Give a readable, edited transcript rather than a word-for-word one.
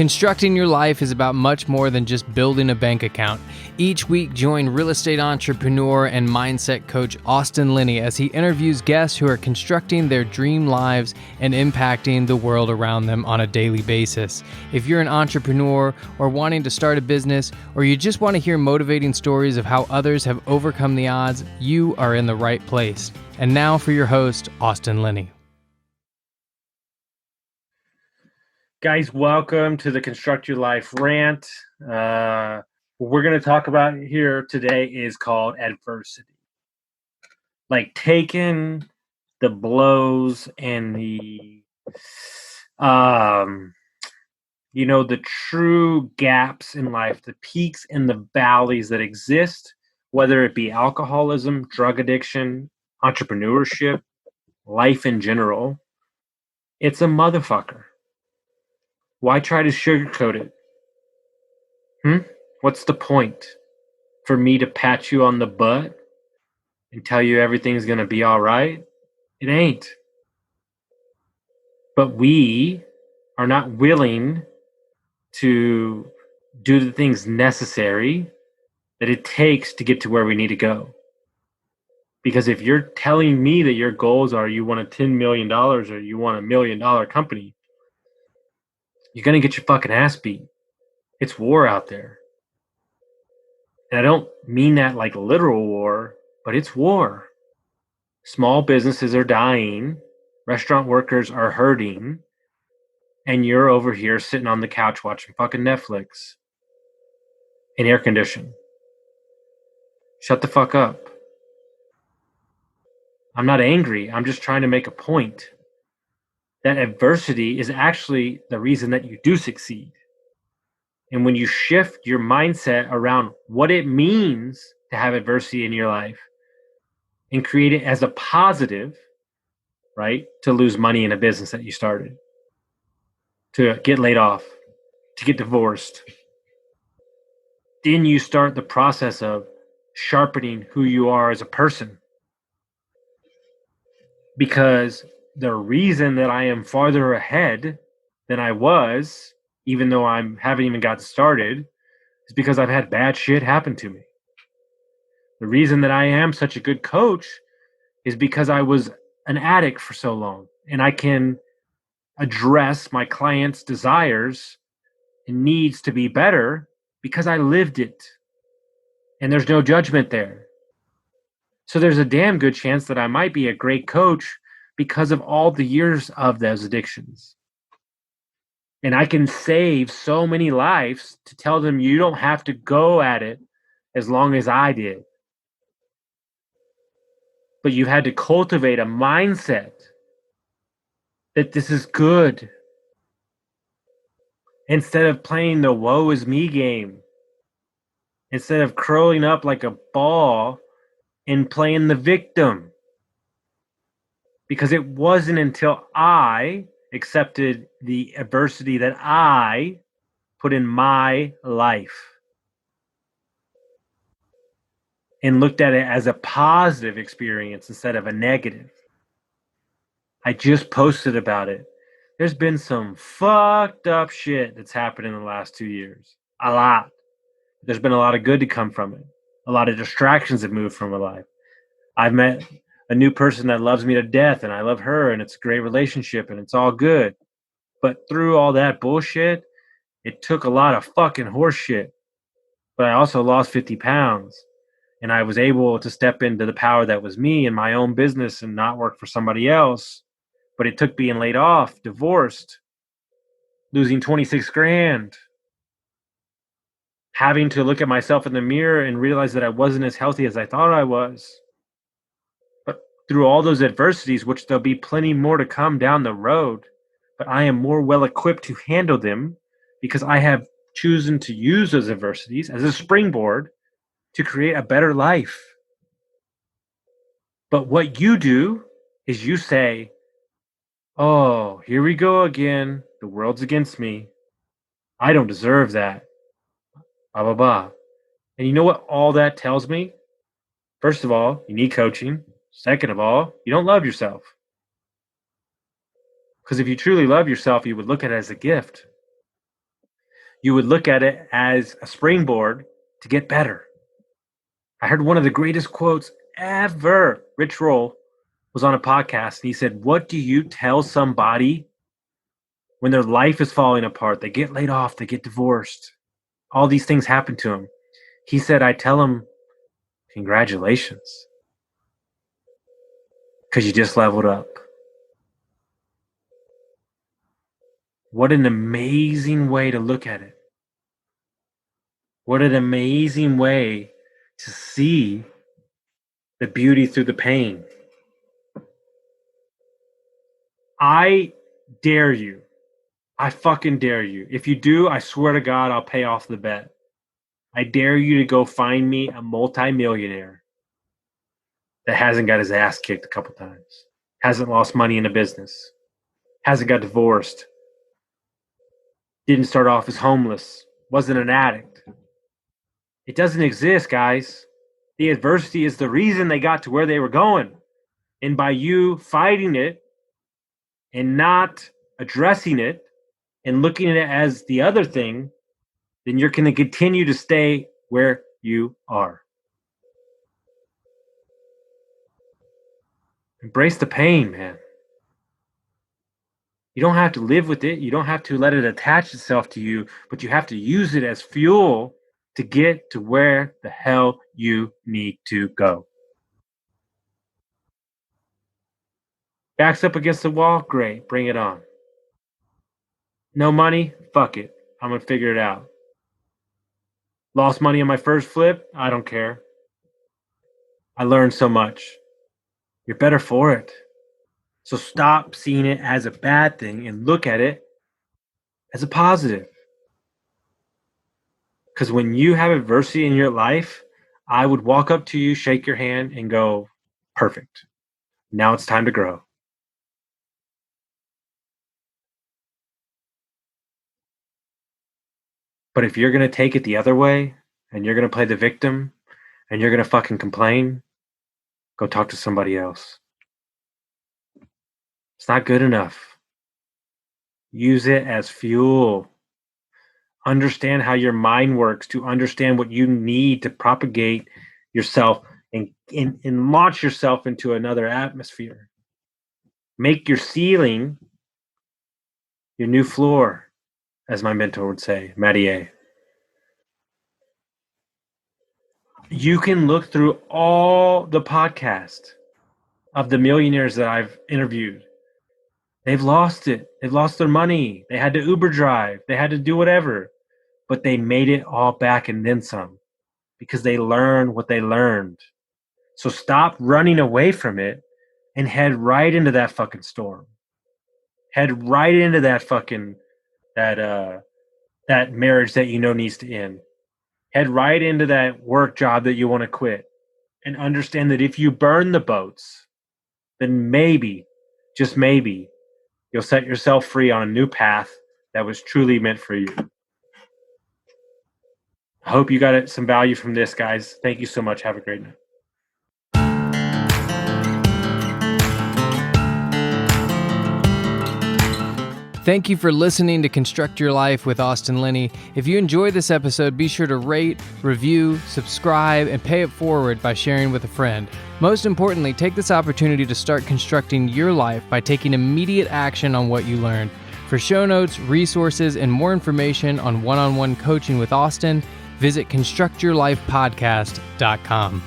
Constructing your life is about much more than just building a bank account. Each week, join real estate entrepreneur and mindset coach Austin Linney as he interviews guests who are constructing their dream lives and impacting the world around them on a daily basis. If you're an entrepreneur or wanting to start a business, or you just want to hear motivating stories of how others have overcome the odds, you are in the right place. And now for your host, Austin Linney. Guys, welcome to the Construct Your Life rant. What we're going to talk about here today is called adversity. Like taking the blows and the true gaps in life, the peaks and the valleys that exist, whether it be alcoholism, drug addiction, entrepreneurship, life in general. It's a motherfucker. Why try to sugarcoat it? What's the point? For me to pat you on the butt and tell you everything's going to be all right? It ain't. But we are not willing to do the things necessary that it takes to get to where we need to go. Because if you're telling me that your goals are you want a $10 million or you want $1 million company, you're going to get your fucking ass beat. It's war out there. And I don't mean that like literal war, but it's war. Small businesses are dying. Restaurant workers are hurting. And you're over here sitting on the couch watching fucking Netflix in air condition. Shut the fuck up. I'm not angry. I'm just trying to make a point. That adversity is actually the reason that you do succeed. And when you shift your mindset around what it means to have adversity in your life and create it as a positive, right? To lose money in a business that you started, to get laid off, to get divorced. Then you start the process of sharpening who you are as a person. Because the reason that I am farther ahead than I was, even though I haven't even got started, is because I've had bad shit happen to me. The reason that I am such a good coach is because I was an addict for so long, and I can address my clients' desires and needs to be better because I lived it. And there's no judgment there. So there's a damn good chance that I might be a great coach because of all the years of those addictions. And I can save so many lives to tell them you don't have to go at it as long as I did. But you had to cultivate a mindset that this is good. Instead of playing the woe is me game. Instead of curling up like a ball and playing the victim. Because it wasn't until I accepted the adversity that I put in my life and looked at it as a positive experience instead of a negative. I just posted about it. There's been some fucked up shit that's happened in the last 2 years. A lot. There's been a lot of good to come from it. A lot of distractions have moved from my life. I've met a new person that loves me to death, and I love her, and it's a great relationship, and it's all good. But through all that bullshit, it took a lot of fucking horse shit. But I also lost 50 pounds, and I was able to step into the power that was me in my own business and not work for somebody else. But it took being laid off, divorced, losing 26 grand, having to look at myself in the mirror and realize that I wasn't as healthy as I thought I was. Through all those adversities, which there'll be plenty more to come down the road, but I am more well equipped to handle them because I have chosen to use those adversities as a springboard to create a better life. But what you do is you say, oh, here we go again. The world's against me. I don't deserve that. Blah, blah, blah. And you know what all that tells me? First of all, you need coaching. Second of all, you don't love yourself. Because if you truly love yourself, you would look at it as a gift. you would look at it as a springboard to get better. I heard one of the greatest quotes ever. Rich Roll was on a podcast and he said, "What do you tell somebody when their life is falling apart? They get laid off, they get divorced, all these things happen to them." He said, "I tell them, congratulations, because you just leveled up." What an amazing way to look at it. What an amazing way to see the beauty through the pain. I dare you. I fucking dare you. If you do, I swear to God, I'll pay off the bet. I dare you to go find me a multimillionaire that hasn't got his ass kicked a couple times, hasn't lost money in a business, hasn't got divorced, didn't start off as homeless, wasn't an addict. It doesn't exist, guys. The adversity is the reason they got to where they were going. And by you fighting it and not addressing it and looking at it as the other thing, then you're going to continue to stay where you are. Embrace the pain, man. You don't have to live with it. You don't have to let it attach itself to you, but you have to use it as fuel to get to where the hell you need to go. Backs up against the wall? Great. Bring it on. No money? Fuck it. I'm going to figure it out. Lost money on my first flip? I don't care. I learned so much. You're better for it. So stop seeing it as a bad thing and look at it as a positive. Because when you have adversity in your life, I would walk up to you, shake your hand, and go, perfect. Now it's time to grow. But if you're going to take it the other way and you're going to play the victim and you're going to fucking complain, go talk to somebody else. It's not good enough. Use it as fuel. Understand how your mind works to understand what you need to propagate yourself and launch yourself into another atmosphere. Make your ceiling your new floor, as my mentor would say, Mathieu. You can look through all the podcasts of the millionaires that I've interviewed. They've lost it. They've lost their money. They had to Uber drive. They had to do whatever. But they made it all back and then some because they learned what they learned. So stop running away from it and head right into that fucking storm. Head right into that fucking that marriage that you know needs to end. Head right into that work job that you want to quit. And understand that if you burn the boats, then maybe, just maybe, you'll set yourself free on a new path that was truly meant for you. I hope you got some value from this, guys. Thank you so much. Have a great night. Thank you for listening to Construct Your Life with Austin Linney. If you enjoyed this episode, be sure to rate, review, subscribe, and pay it forward by sharing with a friend. Most importantly, take this opportunity to start constructing your life by taking immediate action on what you learned. For show notes, resources, and more information on one-on-one coaching with Austin, visit constructyourlifepodcast.com.